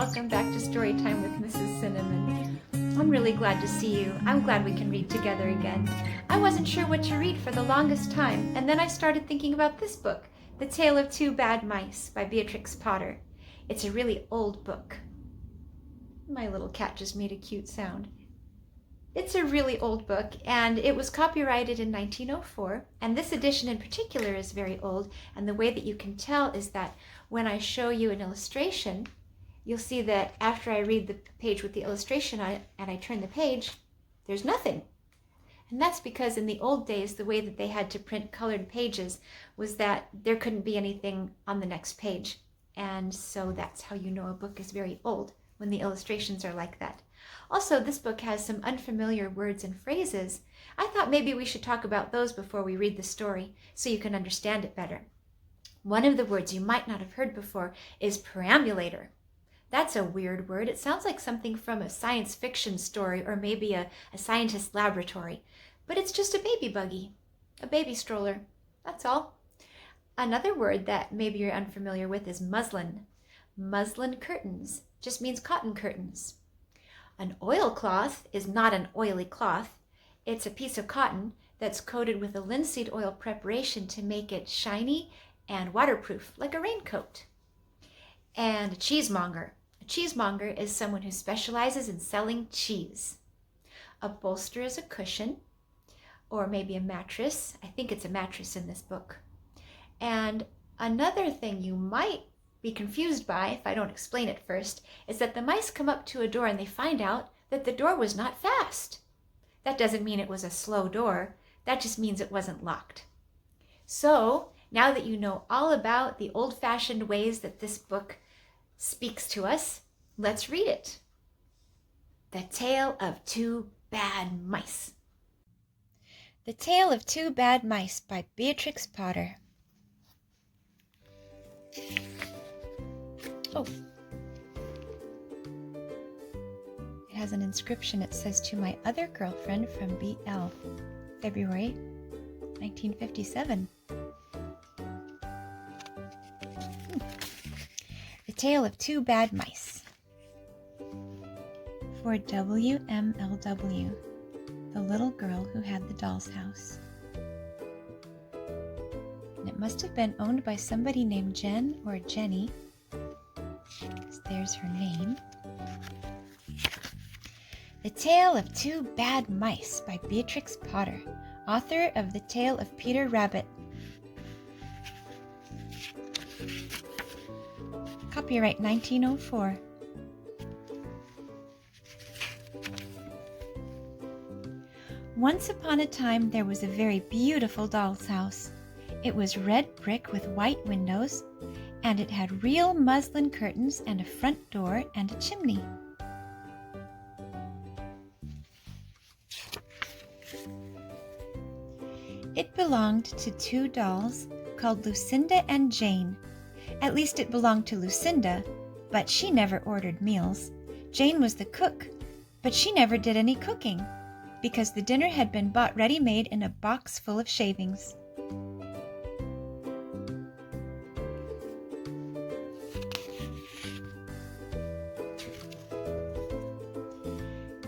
welcome back to Storytime with Mrs. Cinnamon. I'm really glad to see you. I'm glad we can read together again. I wasn't sure what to read for the longest time, and then I started thinking about this book, The Tale of Two Bad Mice by Beatrix Potter. It's a really old book. My little cat just made a cute sound. It's a really old book, and it was copyrighted in 1904, and this edition in particular is very old, and the way that you can tell is that when I show you an illustration, you'll see that after I read the page with the illustration on it and I turn the page, there's nothing. And that's because in the old days, the way that they had to print colored pages was that there couldn't be anything on the next page. And so that's how you know a book is very old, when the illustrations are like that. Also, this book has some unfamiliar words and phrases. I thought maybe we should talk about those before we read the story so you can understand it better. One of the words you might not have heard before is perambulator. That's a weird word. It sounds like something from a science fiction story or maybe a scientist's laboratory. But it's just a baby buggy, a baby stroller. That's all. Another word that maybe you're unfamiliar with is muslin. Muslin curtains just means cotton curtains. An oilcloth is not an oily cloth. It's a piece of cotton that's coated with a linseed oil preparation to make it shiny and waterproof, like a raincoat. And a cheesemonger. A cheesemonger is someone who specializes in selling cheese. A bolster is a cushion, or maybe a mattress. I think it's a mattress in this book. And another thing you might be confused by, if I don't explain it first, is that the mice come up to a door and they find out that the door was not fast. That doesn't mean it was a slow door. That just means it wasn't locked. So, now that you know all about the old-fashioned ways that this book speaks to us, let's read it. The Tale of Two Bad Mice. The Tale of Two Bad Mice by Beatrix Potter. Oh. It has an inscription. It says, "To my other girlfriend from BL, February 1957. The Tale of Two Bad Mice. For WMLW, the little girl who had the doll's house. And it must have been owned by somebody named Jen or Jenny. There's her name. The Tale of Two Bad Mice by Beatrix Potter, author of The Tale of Peter Rabbit. Copyright 1904. Once upon a time there was a very beautiful doll's house. It was red brick with white windows, and it had real muslin curtains and a front door and a chimney. It belonged to two dolls called Lucinda and Jane. At least it belonged to Lucinda, but she never ordered meals. Jane was the cook, but she never did any cooking, because the dinner had been bought ready-made in a box full of shavings.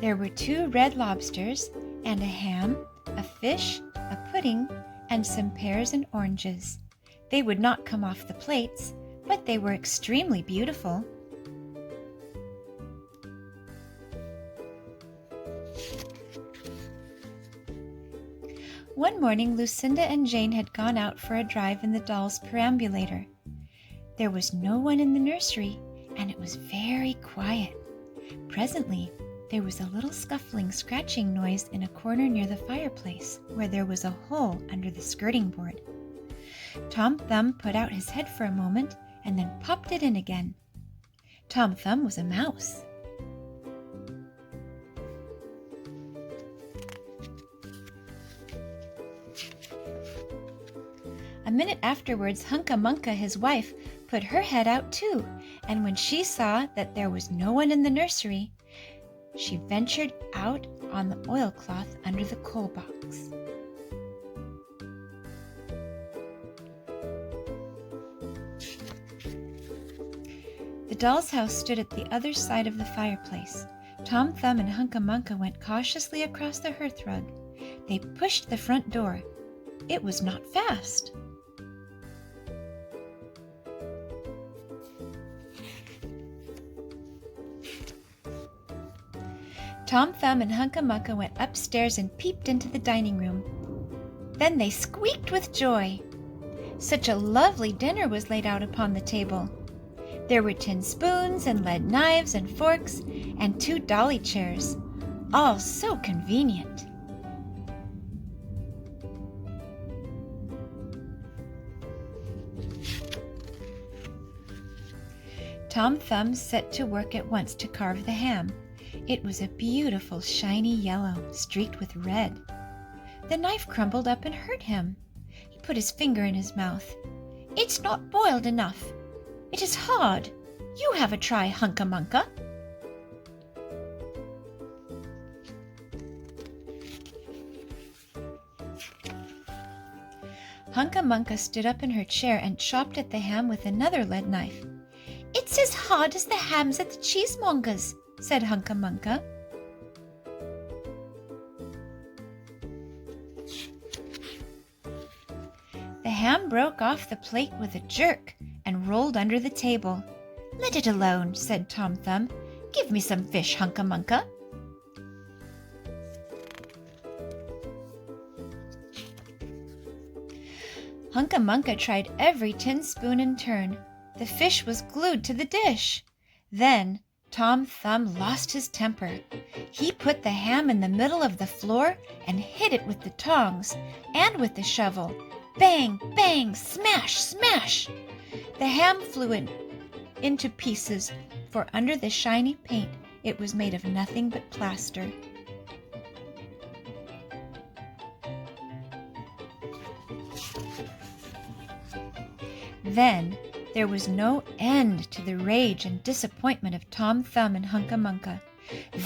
There were two red lobsters and a ham, a fish, a pudding, and some pears and oranges. They would not come off the plates, but they were extremely beautiful. One morning, Lucinda and Jane had gone out for a drive in the doll's perambulator. There was no one in the nursery, and it was very quiet. Presently, there was a little scuffling, scratching noise in a corner near the fireplace, where there was a hole under the skirting board. Tom Thumb put out his head for a moment and then popped it in again. Tom Thumb was a mouse. A minute afterwards, Hunca Munca, his wife, put her head out too, and when she saw that there was no one in the nursery, she ventured out on the oilcloth under the coal box. The doll's house stood at the other side of the fireplace. Tom Thumb and Hunca Munca went cautiously across the hearthrug. They pushed the front door. It was not fast. Tom Thumb and Hunca Munca went upstairs and peeped into the dining room. Then they squeaked with joy. Such a lovely dinner was laid out upon the table. There were tin spoons and lead knives and forks and 2 dolly chairs, all so convenient. Tom Thumb set to work at once to carve the ham. It was a beautiful shiny yellow, streaked with red. The knife crumbled up and hurt him. He put his finger in his mouth. "It's not boiled enough. It is hard. You have a try, Hunca Munca." Hunca Munca stood up in her chair and chopped at the ham with another lead knife. "It's as hard as the hams at the cheesemonger's," said Hunca Munca. The ham broke off the plate with a jerk and rolled under the table. "Let it alone," said Tom Thumb. "Give me some fish, Hunca Munca." Hunca Munca tried every tin spoon in turn. The fish was glued to the dish. Then Tom Thumb lost his temper. He put the ham in the middle of the floor and hit it with the tongs and with the shovel. Bang, bang, smash, smash! The ham flew into pieces, for under the shiny paint it was made of nothing but plaster. Then there was no end to the rage and disappointment of Tom Thumb and Hunca Munca.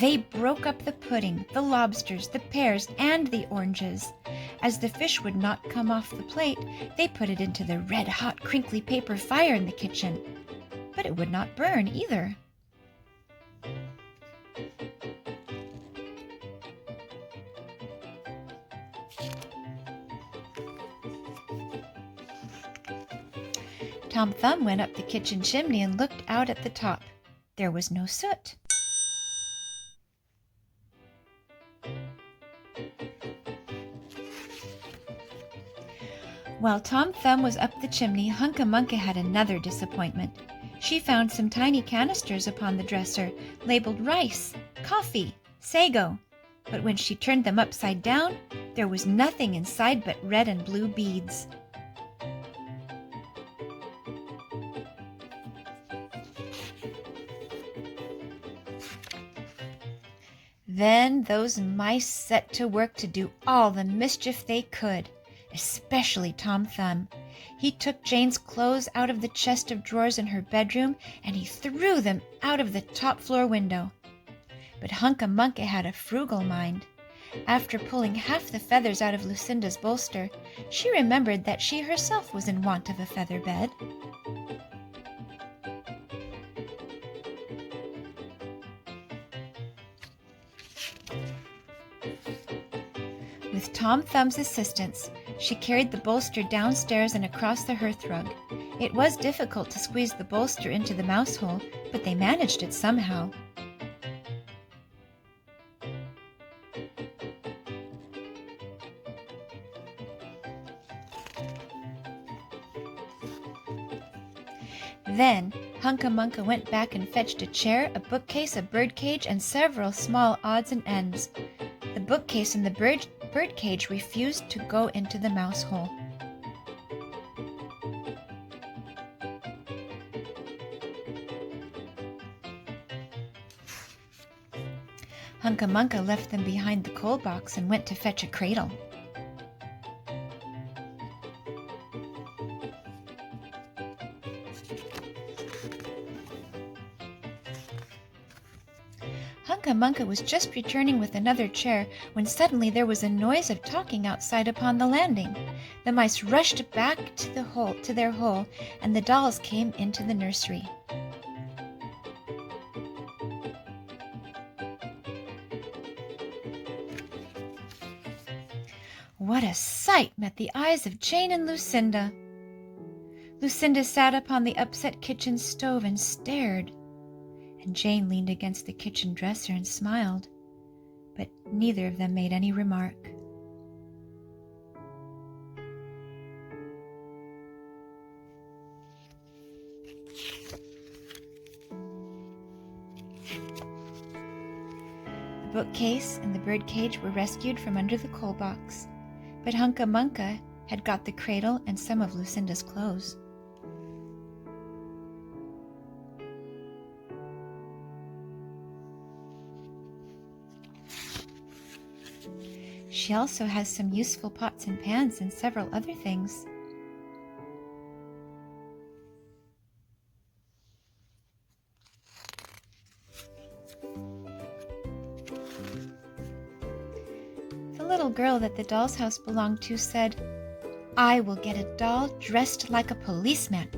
They broke up the pudding, the lobsters, the pears, and the oranges. As the fish would not come off the plate, they put it into the red-hot, crinkly paper fire in the kitchen. But it would not burn either. Tom Thumb went up the kitchen chimney and looked out at the top. There was no soot. While Tom Thumb was up the chimney, Hunca Munca had another disappointment. She found some tiny canisters upon the dresser, labeled rice, coffee, sago. But when she turned them upside down, there was nothing inside but red and blue beads. Then those mice set to work to do all the mischief they could, especially Tom Thumb. He took Jane's clothes out of the chest of drawers in her bedroom and he threw them out of the top floor window. But Hunca Munca had a frugal mind. After pulling half the feathers out of Lucinda's bolster, she remembered that she herself was in want of a feather bed. With Tom Thumb's assistance, she carried the bolster downstairs and across the hearthrug. It was difficult to squeeze the bolster into the mouse hole, but they managed it somehow. Then Hunca Munca went back and fetched a chair, a bookcase, a birdcage, and several small odds and ends. The bookcase and the birdcage refused to go into the mouse hole. Hunca Munca left them behind the coal box and went to fetch a cradle. Hunca Munca was just returning with another chair when suddenly there was a noise of talking outside upon the landing. The mice rushed back to their hole, and the dolls came into the nursery. What a sight met the eyes of Jane and Lucinda! Lucinda sat upon the upset kitchen stove and stared, and Jane leaned against the kitchen dresser and smiled, but neither of them made any remark. The bookcase and the birdcage were rescued from under the coal box, but Hunca Munca had got the cradle and some of Lucinda's clothes. She also has some useful pots and pans and several other things. The little girl that the doll's house belonged to said, "I will get a doll dressed like a policeman."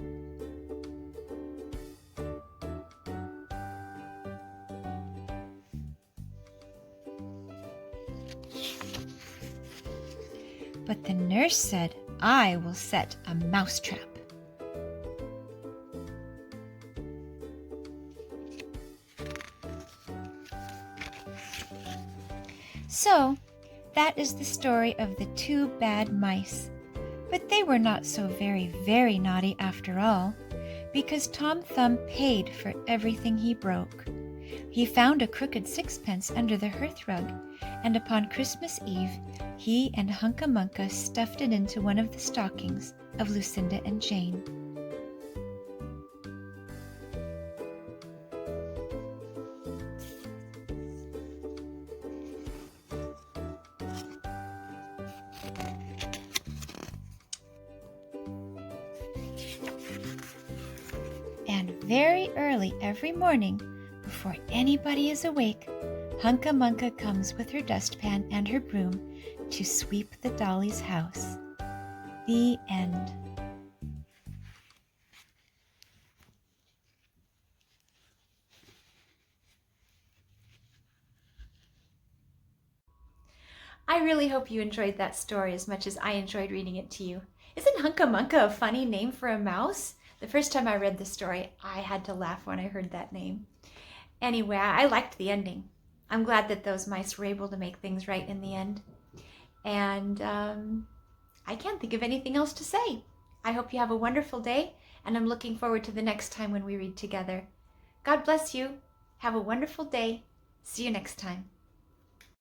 But the nurse said, "I will set a mousetrap." So, that is the story of the two bad mice. But they were not so very, very naughty after all, because Tom Thumb paid for everything he broke. He found a crooked sixpence under the hearthrug, and upon Christmas Eve, he and Hunca Munca stuffed it into one of the stockings of Lucinda and Jane. And very early every morning, before anybody is awake, Hunca Munca comes with her dustpan and her broom to sweep the dolly's house. The end. I really hope you enjoyed that story as much as I enjoyed reading it to you. Isn't Hunca Munca a funny name for a mouse? The first time I read the story, I had to laugh when I heard that name. Anyway, I liked the ending. I'm glad that those mice were able to make things right in the end. And I can't think of anything else to say. I hope you have a wonderful day, and I'm looking forward to the next time when we read together. God bless you. Have a wonderful day. See you next time.